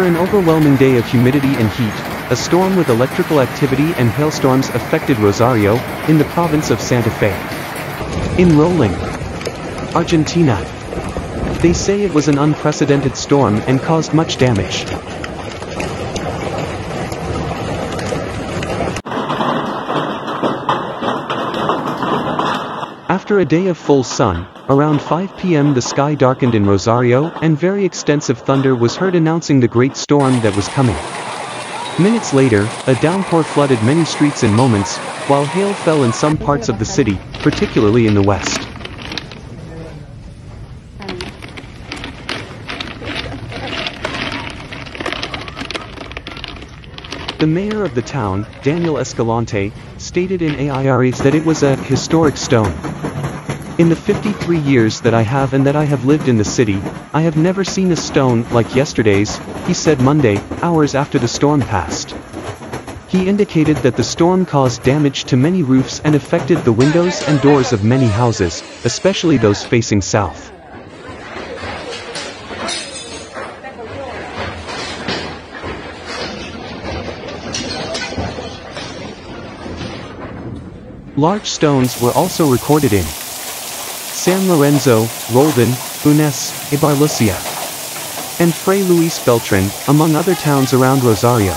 After an overwhelming day of humidity and heat, a storm with electrical activity and hailstorms affected Rosario, in the province of Santa Fe. In Rolling, Argentina. They say it was an unprecedented storm and caused much damage. After a day of full sun, around 5 p.m. the sky darkened in Rosario and very extensive thunder was heard announcing the great storm that was coming. Minutes later, a downpour flooded many streets in moments, while hail fell in some parts of the city, particularly in the west. The mayor of the town, Daniel Escalante, stated in AIRE that it was a historic stone. In the 53 years that I have lived in the city, I have never seen a stone like yesterday's, he said Monday, hours after the storm passed. He indicated that the storm caused damage to many roofs and affected the windows and doors of many houses, especially those facing south. Large stones were also recorded in San Lorenzo, Roldan, Funes, Ibarlucia, and Fray Luis Beltran, among other towns around Rosario.